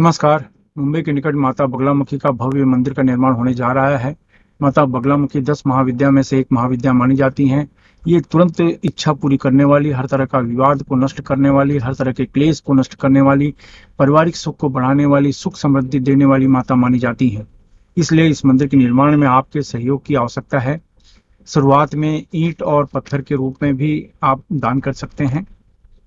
नमस्कार। मुंबई के निकट माता बगलामुखी का भव्य मंदिर का निर्माण होने जा रहा है। माता बगलामुखी 10 महाविद्या में से एक महाविद्या मानी जाती हैं। ये तुरंत इच्छा पूरी करने वाली, हर तरह का विवाद को नष्ट करने वाली, हर तरह के क्लेश को नष्ट करने वाली, पारिवारिक सुख को बढ़ाने वाली, सुख समृद्धि देने वाली माता मानी जाती हैं। इसलिए इस मंदिर के निर्माण में आपके सहयोग की आवश्यकता है। शुरुआत में ईंट और पत्थर के रूप में भी आप दान कर सकते हैं,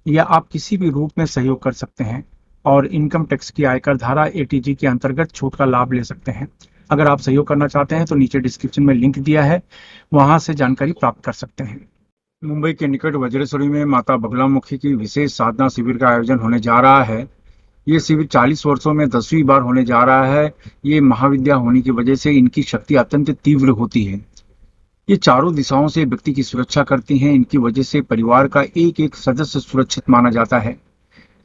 या आप किसी भी रूप में सहयोग कर सकते हैं और इनकम टैक्स की आयकर धारा एटीजी के अंतर्गत छूट का लाभ ले सकते हैं। अगर आप सहयोग करना चाहते हैं तो नीचे डिस्क्रिप्शन में लिंक दिया है, वहां से जानकारी प्राप्त कर सकते हैं। मुंबई के निकट वज्रेश्वरी में माता बगलामुखी की विशेष साधना शिविर का आयोजन होने जा रहा है। ये शिविर 40 वर्षों में 10वीं बार होने जा रहा है। ये महाविद्या होने की वजह से इनकी शक्ति अत्यंत तीव्र होती है। ये चारों दिशाओं से व्यक्ति की सुरक्षा करती हैं। इनकी वजह से परिवार का एक एक सदस्य सुरक्षित माना जाता है।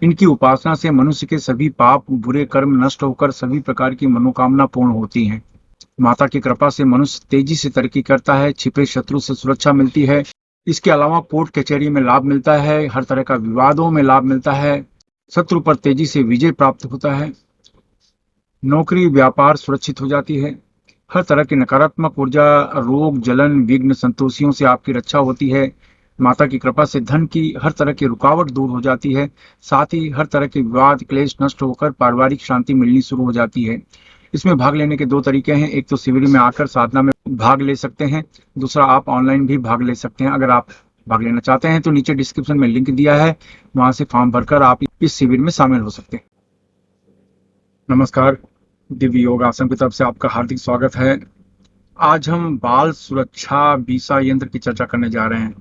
इनकी उपासना से मनुष्य के सभी पाप बुरे कर्म नष्ट होकर सभी प्रकार की मनोकामना पूर्ण होती हैं। माता की कृपा से मनुष्य तेजी से तरक्की करता है, छिपे शत्रु से सुरक्षा मिलती है। इसके अलावा कोर्ट कचहरी में लाभ मिलता है, हर तरह का विवादों में लाभ मिलता है, शत्रु पर तेजी से विजय प्राप्त होता है, नौकरी व्यापार सुरक्षित हो जाती है, हर तरह की नकारात्मक ऊर्जा, रोग जलन विघ्न संतोषियों से आपकी रक्षा होती है। माता की कृपा से धन की हर तरह की रुकावट दूर हो जाती है। साथ ही हर तरह के विवाद क्लेश नष्ट होकर पारिवारिक शांति मिलनी शुरू हो जाती है। इसमें भाग लेने के दो तरीके हैं। एक तो शिविर में आकर साधना में भाग ले सकते हैं, दूसरा आप ऑनलाइन भी भाग ले सकते हैं। अगर आप भाग लेना चाहते हैं तो नीचे डिस्क्रिप्शन में लिंक दिया है, वहां से फॉर्म भरकर आप इस शिविर में शामिल हो सकते हैं। नमस्कार। दिव्य योग आश्रम की तरफ से आपका हार्दिक स्वागत है। आज हम बाल सुरक्षा बीसा यंत्र की चर्चा करने जा रहे हैं।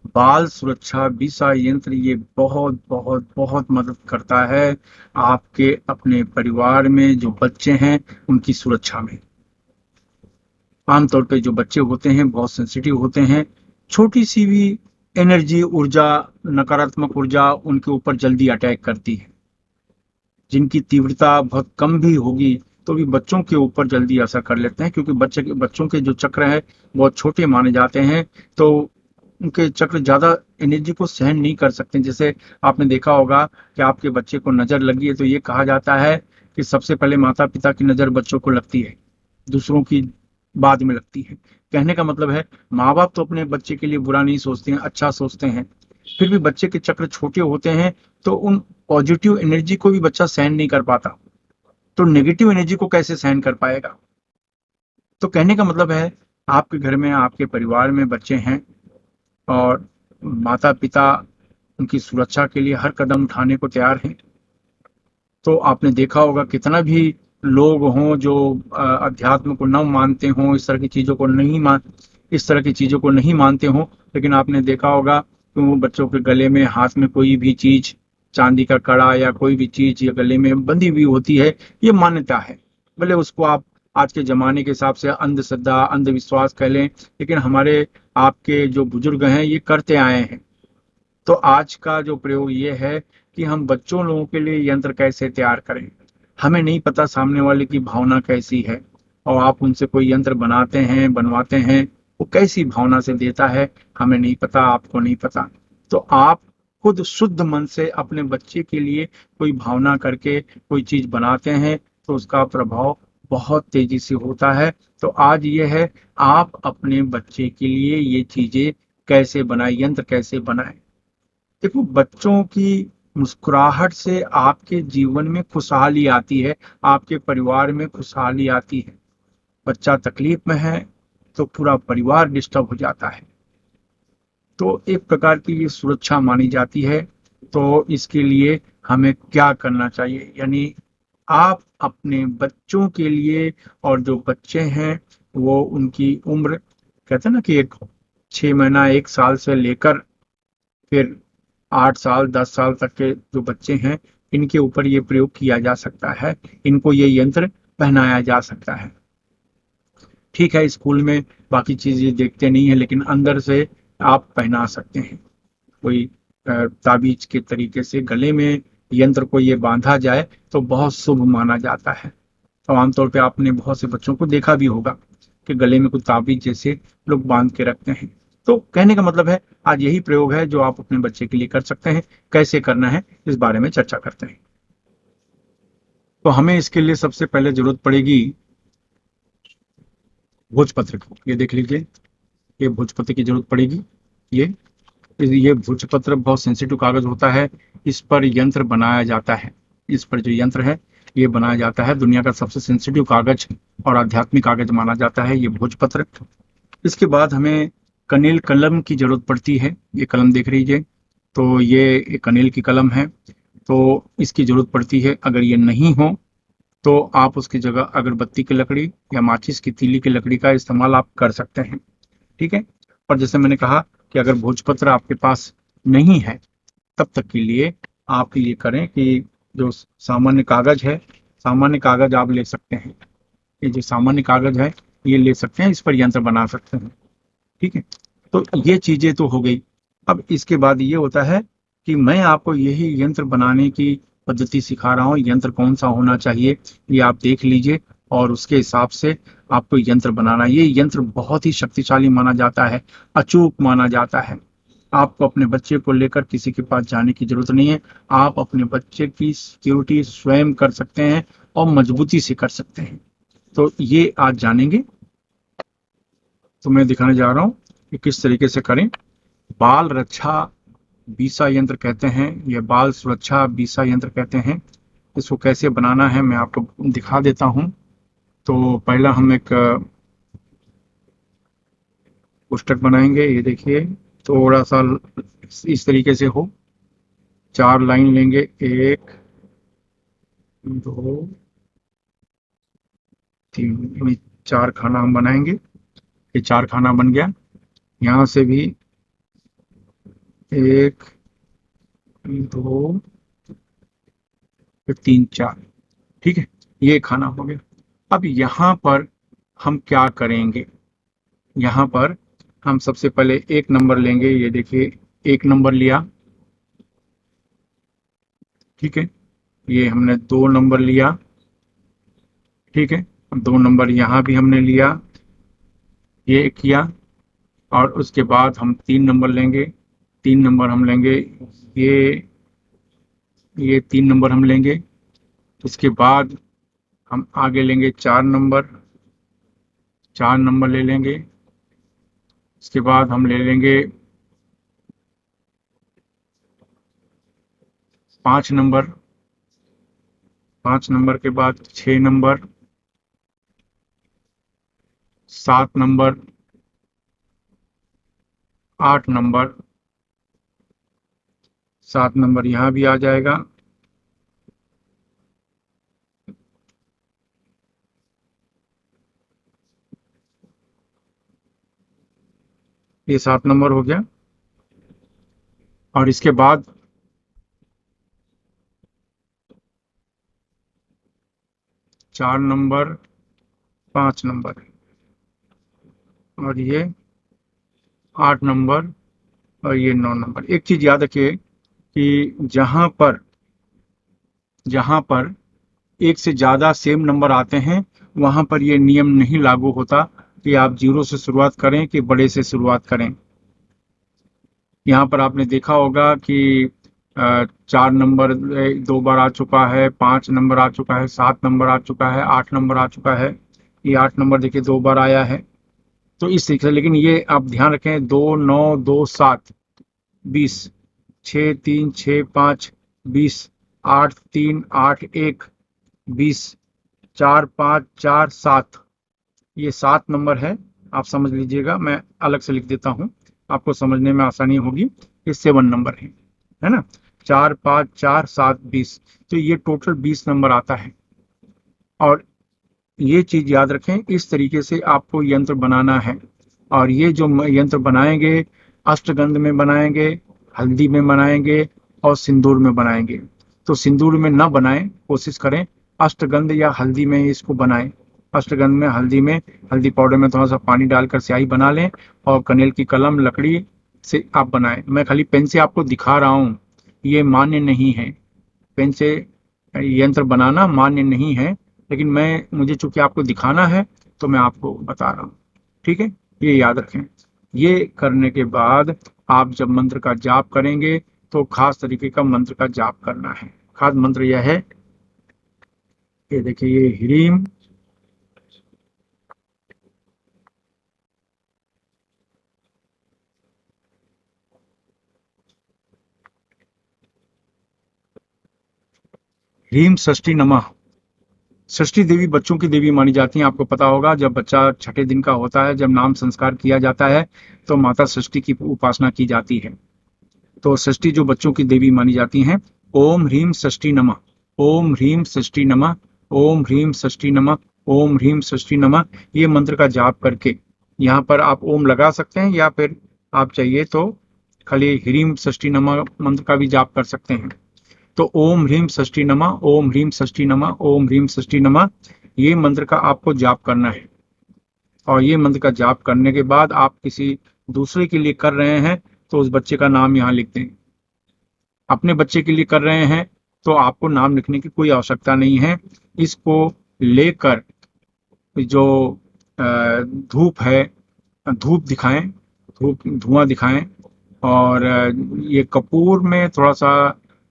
बाल सुरक्षा बीसा यंत्र ये बहुत बहुत बहुत मदद करता है आपके अपने परिवार में जो बच्चे हैं उनकी सुरक्षा में। आमतौर पे जो बच्चे होते हैं बहुत सेंसिटिव होते हैं। छोटी सी भी एनर्जी ऊर्जा, नकारात्मक ऊर्जा उनके ऊपर जल्दी अटैक करती है। जिनकी तीव्रता बहुत कम भी होगी तो भी बच्चों के ऊपर जल्दी असर कर लेते हैं, क्योंकि बच्चों के जो चक्र है बहुत छोटे माने जाते हैं। तो उनके चक्र ज्यादा एनर्जी को सहन नहीं कर सकते। जैसे आपने देखा होगा कि आपके बच्चे को नजर लगी है तो ये कहा जाता है कि सबसे पहले माता पिता की नजर बच्चों को लगती है, दूसरों की बाद में लगती है। कहने का मतलब है माँ बाप तो अपने बच्चे के लिए बुरा नहीं सोचते हैं, अच्छा सोचते हैं। फिर भी बच्चे के चक्र छोटे होते हैं तो उन पॉजिटिव एनर्जी को भी बच्चा सहन नहीं कर पाता, तो नेगेटिव एनर्जी को कैसे सहन कर पाएगा। तो कहने का मतलब है आपके घर में आपके परिवार में बच्चे हैं और माता पिता उनकी सुरक्षा के लिए हर कदम उठाने को तैयार हैं। तो आपने देखा होगा कितना भी लोग हों जो अध्यात्म को न मानते हों, इस तरह की चीजों को नहीं मानते हों, लेकिन आपने देखा होगा कि वो बच्चों के गले में हाथ में कोई भी चीज, चांदी का कड़ा या कोई भी चीज या गले में बंधी हुई होती है। ये मान्यता है। भले उसको आप आज के जमाने के हिसाब से अंधश्रद्धा अंधविश्वास कह लें, लेकिन हमारे आपके जो बुजुर्ग हैं ये करते आए हैं। तो आज का जो प्रयोग ये है कि हम बच्चों लोगों के लिए यंत्र कैसे तैयार करें। हमें नहीं पता सामने वाले की भावना कैसी है, और आप उनसे कोई यंत्र बनाते हैं बनवाते हैं, वो कैसी भावना से देता है हमें नहीं पता, आपको नहीं पता। तो आप खुद शुद्ध मन से अपने बच्चे के लिए कोई भावना करके कोई चीज बनाते हैं तो उसका प्रभाव बहुत तेजी से होता है। तो आज ये है आप अपने बच्चे के लिए ये चीजें कैसे बनाए, यंत्र कैसे बनाए। देखो, बच्चों की मुस्कुराहट से आपके जीवन में खुशहाली आती है, आपके परिवार में खुशहाली आती है। बच्चा तकलीफ में है तो पूरा परिवार डिस्टर्ब हो जाता है। तो एक प्रकार की ये सुरक्षा मानी जाती है। तो इसके लिए हमें क्या करना चाहिए, यानी आप अपने बच्चों के लिए, और जो बच्चे हैं वो उनकी उम्र, कहते हैं ना कि एक 6 महीना 1 साल से लेकर फिर 8 साल 10 साल तक के जो बच्चे हैं इनके ऊपर ये प्रयोग किया जा सकता है। इनको ये यंत्र पहनाया जा सकता है। ठीक है, स्कूल में बाकी चीजें देखते नहीं है, लेकिन अंदर से आप पहना सकते हैं। कोई ताबीज के तरीके से गले में यंत्र को ये बांधा जाए तो बहुत शुभ माना जाता है। तो आमतौर पे आपने बहुत से बच्चों को देखा भी होगा कि गले में कुछ ताबीज जैसे लोग बांध के रखते हैं। तो कहने का मतलब है आज यही प्रयोग है जो आप अपने बच्चे के लिए कर सकते हैं। कैसे करना है इस बारे में चर्चा करते हैं। तो हमें इसके लिए सबसे पहले जरूरत पड़ेगी भोजपत्र की। ये देख लीजिए, ये भोजपत्र की जरूरत पड़ेगी। ये ये भोजपत्र बहुत सेंसिटिव कागज होता है। इस पर यंत्र बनाया जाता है। इस पर जो यंत्र है ये बनाया जाता है। दुनिया का सबसे सेंसिटिव कागज और आध्यात्मिक कागज माना जाता है ये भोजपत्र। इसके बाद हमें कनेल कलम की जरूरत पड़ती है। ये कलम देख लीजिए, तो ये एक कनेल की कलम है, तो इसकी जरूरत पड़ती है। अगर ये नहीं हो तो आप उसकी जगह अगरबत्ती की लकड़ी या माचिस की तीली की लकड़ी का इस्तेमाल आप कर सकते हैं। ठीक है। और जैसे मैंने कहा कि अगर भोजपत्र आपके पास नहीं है, तब तक के लिए आप ये करें कि जो सामान्य कागज है, सामान्य कागज आप ले सकते हैं। ये जो सामान्य कागज है ये ले सकते हैं, इस पर यंत्र बना सकते हैं। ठीक है। तो ये चीजें तो हो गई। अब इसके बाद ये होता है कि मैं आपको यही यंत्र बनाने की पद्धति सिखा रहा हूँ। यंत्र कौन सा होना चाहिए ये आप देख लीजिए और उसके हिसाब से आपको यंत्र बनाना। ये यंत्र बहुत ही शक्तिशाली माना जाता है, अचूक माना जाता है। आपको अपने बच्चे को लेकर किसी के पास जाने की जरूरत नहीं है। आप अपने बच्चे की सिक्योरिटी स्वयं कर सकते हैं और मजबूती से कर सकते हैं। तो ये आज जानेंगे। तो मैं दिखाने जा रहा हूँ कि किस तरीके से करें। बाल रक्षा बीसा यंत्र कहते हैं, यह बाल सुरक्षा बीसा यंत्र कहते हैं। इसको कैसे बनाना है मैं आपको दिखा देता हूँ। तो पहला हम एक पुस्तक बनाएंगे। ये देखिए, थोड़ा सा इस तरीके से हो। 4 लाइन लेंगे, 1 2 3, यानी 4 खाना हम बनाएंगे। ये 4 खाना बन गया। यहाँ से भी 1 2 फिर 3 4। ठीक है, ये खाना हो गया। अब यहाँ पर हम क्या करेंगे, यहाँ पर हम सबसे पहले 1 नंबर लेंगे। ये देखिए, 1 नंबर लिया। ठीक है, ये हमने 2 नंबर लिया। ठीक है, 2 नंबर यहाँ भी हमने लिया, ये किया। और उसके बाद हम 3 नंबर लेंगे। 3 नंबर हम लेंगे, ये ये 3 नंबर हम लेंगे। उसके बाद हम आगे लेंगे 4 नंबर। 4 नंबर ले लेंगे। उसके बाद हम ले लेंगे 5 नंबर। 5 नंबर के बाद 6 नंबर, 7 नंबर, 8 नंबर। 7 नंबर यहाँ भी आ जाएगा। ये 7 नंबर हो गया। और इसके बाद 4 नंबर, 5 नंबर, और ये 8 नंबर, और ये 9 नंबर। एक चीज याद रखिए कि जहां पर एक से ज्यादा सेम नंबर आते हैं वहां पर ये नियम नहीं लागू होता कि आप 0 से शुरुआत करें कि बड़े से शुरुआत करें। यहाँ पर आपने देखा होगा कि 4 नंबर 2 बार आ चुका है, 5 नंबर आ चुका है, 7 नंबर आ चुका है, 8 नंबर आ चुका है। ये 8 नंबर देखिए 2 बार आया है। तो इस तरीके से, लेकिन ये आप ध्यान रखें, 2 9 2 7 20, 6 3 6 5 20, 8 3 8 1 20, 4 5 4 7, ये 7 नंबर है। आप समझ लीजिएगा, मैं अलग से लिख देता हूँ, आपको समझने में आसानी होगी। ये 7 नंबर है ना। 4 5 4 7 20, तो ये टोटल 20 नंबर आता है। और ये चीज याद रखें, इस तरीके से आपको यंत्र बनाना है। और ये जो यंत्र बनाएंगे, अष्टगंध में बनाएंगे, हल्दी में बनाएंगे और सिंदूर में बनाएंगे। तो सिंदूर में ना बनाएं, कोशिश करें अष्टगंध या हल्दी में इसको बनाएं। अष्टगंध में, हल्दी में, हल्दी पाउडर में थोड़ा सा पानी डालकर स्याही बना लें और कनेल की कलम लकड़ी से आप बनाएं। मैं खाली पेन से आपको दिखा रहा हूँ, ये मान्य नहीं है। पेन से यंत्र बनाना मान्य नहीं है, लेकिन मुझे चूंकि आपको दिखाना है तो मैं आपको बता रहा हूँ। ठीक है, ये याद रखें। ये करने के बाद आप जब मंत्र का जाप करेंगे तो खास तरीके का मंत्र का जाप करना है। खास मंत्र यह है ये देखिए, ये ह्रीम ह्रीम षष्ठी नमः। षष्ठी देवी बच्चों की देवी मानी जाती है। आपको पता होगा, जब बच्चा छठे दिन का होता है, जब नाम संस्कार किया जाता है, तो माता षष्ठी की उपासना की जाती है। तो षष्ठी जो बच्चों की देवी मानी जाती हैं, ओम ह्रीम षष्ठी नमः, ओम ह्रीम षष्ठी नमः, ओम ह्रीम षष्ठी नमः, ओम ह्रीम षष्ठी नमः, ये मंत्र का जाप करके, यहाँ पर आप ओम लगा सकते हैं, या फिर आप चाहिए तो खाली ह्रीम षष्ठी नमः मंत्र का भी जाप कर सकते हैं। तो ओम ह्रीम षष्ठी नमः, ओम ह्रीम षष्ठी नमः, ओम ह्रीम षष्ठी नमः, ये मंत्र का आपको जाप करना है। और ये मंत्र का जाप करने के बाद आप किसी दूसरे के लिए कर रहे हैं, तो उस बच्चे का नाम यहाँ लिख दें। अपने बच्चे के लिए कर रहे हैं तो आपको नाम लिखने की कोई आवश्यकता नहीं है। इसको लेकर जो धूप है, धूप दिखाएं, धूप धुआं दिखाएं, और ये कपूर में थोड़ा सा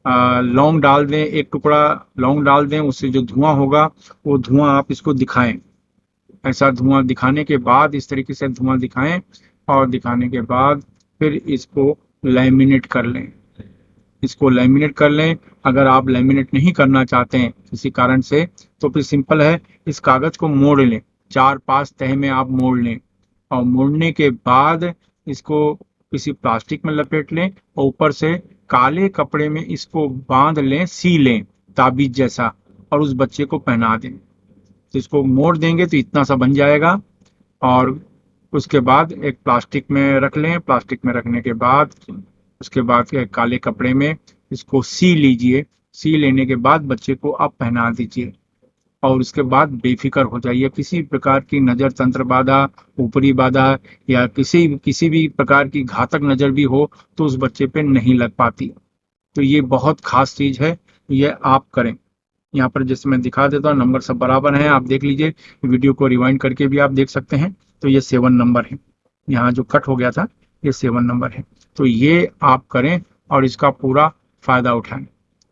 लौंग डाल दें, एक टुकड़ा लौंग डाल दें, उससे जो धुआं होगा वो धुआं आप इसको दिखाएं। ऐसा धुआं दिखाने के बाद, इस तरीके से धुआं दिखाएं, और दिखाने के बाद फिर इसको लैमिनेट कर लें। इसको लैमिनेट कर लें। अगर आप लैमिनेट नहीं करना चाहते हैं किसी कारण से, तो फिर सिंपल है, इस कागज को मोड़ लें, 4-5 तह में आप मोड़ लें, और मोड़ने के बाद इसको किसी प्लास्टिक में लपेट लें, और ऊपर से काले कपड़े में इसको बांध लें, सी लें ताबीज जैसा, और उस बच्चे को पहना दें। तो इसको मोड़ देंगे तो इतना सा बन जाएगा, और उसके बाद एक प्लास्टिक में रख लें। प्लास्टिक में रखने के बाद उसके बाद काले कपड़े में इसको सी लीजिए। सी लेने के बाद बच्चे को आप पहना दीजिए, और उसके बाद बेफिक्र हो जाइए। किसी प्रकार की नज़र तंत्र बाधा, ऊपरी बाधा, या किसी भी प्रकार की घातक नज़र भी हो तो उस बच्चे पे नहीं लग पाती। तो ये बहुत खास चीज़ है, ये आप करें। यहाँ पर जैसे मैं दिखा देता हूँ, नंबर सब बराबर हैं, आप देख लीजिए। वीडियो को रिवाइंड करके भी आप देख सकते हैं। तो ये 7 नंबर है, यहाँ जो कट हो गया था ये 7 नंबर है। तो ये आप करें और इसका पूरा फायदा उठाएं।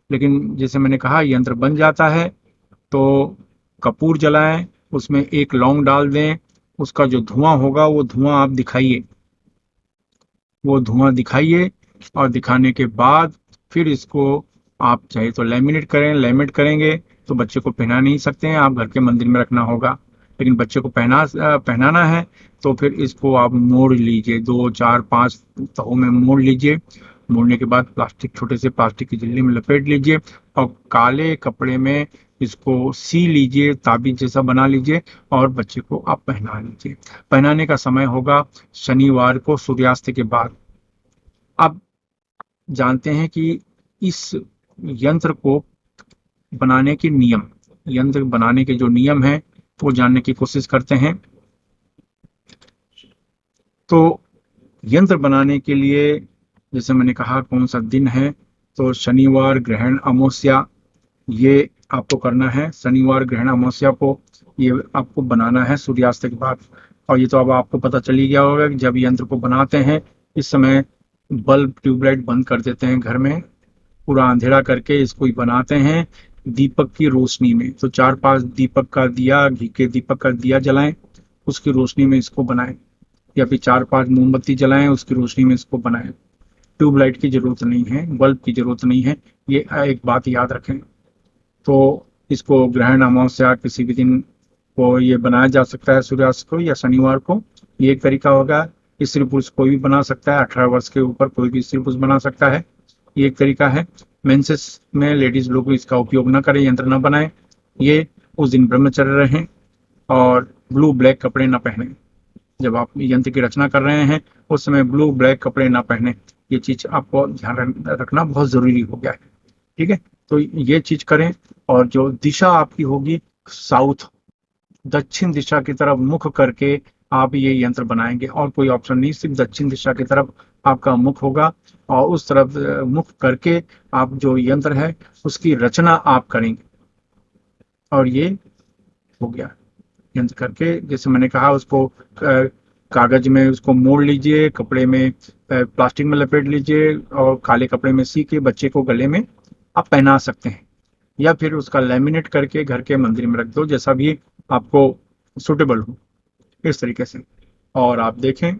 लेकिन जैसे मैंने कहा, यंत्र बन जाता है तो कपूर जलाएं, उसमें एक लौंग डाल दें, उसका जो धुआं होगा वो धुआं आप दिखाइए, वो धुआं दिखाइए। और दिखाने के बाद फिर इसको आप चाहे तो लैमिनेट करें। लैमिनेट करेंगे तो बच्चे को पहना नहीं सकते हैं, आप घर के मंदिर में रखना होगा। लेकिन बच्चे को पहनाना है तो फिर इसको आप मोड़ लीजिए, 2-4-5 तहों में मोड़ लीजिए। मोड़ने के बाद प्लास्टिक, छोटे से प्लास्टिक की झिल्ली में लपेट लीजिए, और काले कपड़े में इसको सी लीजिए, ताबीज जैसा बना लीजिए, और बच्चे को आप पहना लीजिए। पहनाने का समय होगा शनिवार को सूर्यास्त के बाद। आप जानते हैं कि इस यंत्र को बनाने के नियम, यंत्र बनाने के जो नियम हैं वो जानने की कोशिश करते हैं। तो यंत्र बनाने के लिए, जैसे मैंने कहा, कौन सा दिन है, तो शनिवार, ग्रहण, अमावस्या, ये आपको करना है। शनिवार, ग्रहण, अमावस्या को ये आपको बनाना है सूर्यास्त के बाद। और ये तो अब आपको पता चल ही गया होगा कि जब यंत्र को बनाते हैं, इस समय बल्ब, ट्यूबलाइट बंद कर देते हैं घर में, पूरा अंधेरा करके इसको ही बनाते हैं दीपक की रोशनी में। तो 4-5 दीपक का दिया, घी के दीपक का दिया जलाएं, उसकी रोशनी में इसको बनाएं, या फिर 4-5 मोमबत्ती जलाएं, उसकी रोशनी में इसको बनाएं। ट्यूबलाइट की जरूरत नहीं है, बल्ब की जरूरत नहीं है, ये एक बात याद रखें। तो इसको ग्रहण, अमावस्या किसी भी दिन को ये बनाया जा सकता है, सूर्यास्त को या शनिवार को। ये एक तरीका होगा। स्त्री पुरुष कोई भी बना सकता है, 18 वर्ष के ऊपर कोई भी स्त्री पुरुष बना सकता है, ये एक तरीका है। मेंसेस में लेडीज लोग इसका उपयोग न करें, यंत्र न बनाएं। ये उस दिन ब्रह्मचर्य रहें, और ब्लू ब्लैक कपड़े न पहने। जब आप यंत्र की रचना कर रहे हैं उस समय ब्लू ब्लैक कपड़े ना पहने। ये चीज आपको ध्यान रखना बहुत जरूरी हो गया है। ठीक है, तो ये चीज करें। और जो दिशा आपकी होगी, साउथ, दक्षिण दिशा की तरफ मुख करके आप ये यंत्र बनाएंगे, और कोई ऑप्शन नहीं, सिर्फ दक्षिण दिशा की तरफ आपका मुख होगा, और उस तरफ मुख करके आप जो यंत्र है उसकी रचना आप करेंगे। और ये हो गया यंत्र करके। जैसे मैंने कहा, उसको कागज में उसको मोड़ लीजिए, कपड़े में, प्लास्टिक में लपेट लीजिए, और काले कपड़े में सी के बच्चे को गले में आप पहना सकते हैं। या फिर उसका लैमिनेट करके घर के मंदिर में रख दो, जैसा भी आपको सूटेबल हो इस तरीके से। और आप देखें,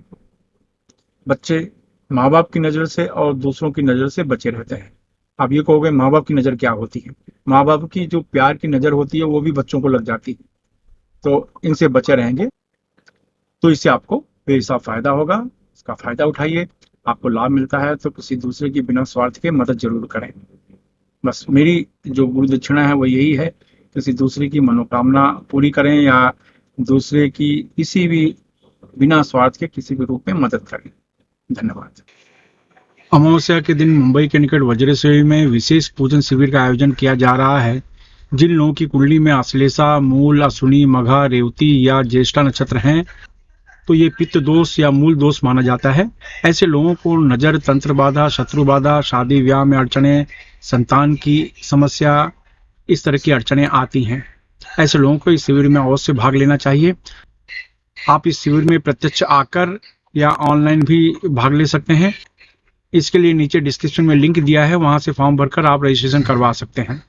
बच्चे माँ बाप की नज़र से और दूसरों की नज़र से बचे रहते हैं। आप ये कहोगे माँ बाप की नज़र क्या होती है? माँ बाप की जो प्यार की नज़र होती है वो भी बच्चों को लग जाती है। तो इनसे बचे रहेंगे तो इससे आपको बेहिसाब फायदा होगा। इसका फायदा उठाइए। आपको लाभ मिलता है तो किसी दूसरे की बिना स्वार्थ के मदद जरूर करें। बस मेरी जो गुरु दक्षिणा है वो यही है, किसी दूसरे की मनोकामना पूरी करें या दूसरे की किसी भी बिना स्वार्थ के किसी भी रूप में मदद करें। धन्यवाद। अमावस्या के दिन मुंबई के निकट वज्रेश्वरी में विशेष पूजन शिविर का आयोजन किया जा रहा है। जिन लोगों की कुंडली में आश्लेषा, मूल, अश्विनी, मघा, रेवती या ज्येष्ठा नक्षत्र हैं, तो ये पित्त दोष या मूल दोष माना जाता है। ऐसे लोगों को नजर, तंत्र बाधा, शत्रु बाधा, शादी ब्याह में अड़चने, संतान की समस्या, इस तरह की अड़चने आती हैं। ऐसे लोगों को इस शिविर में अवश्य भाग लेना चाहिए। आप इस शिविर में प्रत्यक्ष आकर या ऑनलाइन भी भाग ले सकते हैं। इसके लिए नीचे डिस्क्रिप्शन में लिंक दिया है, वहां से फॉर्म भरकर आप रजिस्ट्रेशन करवा सकते हैं।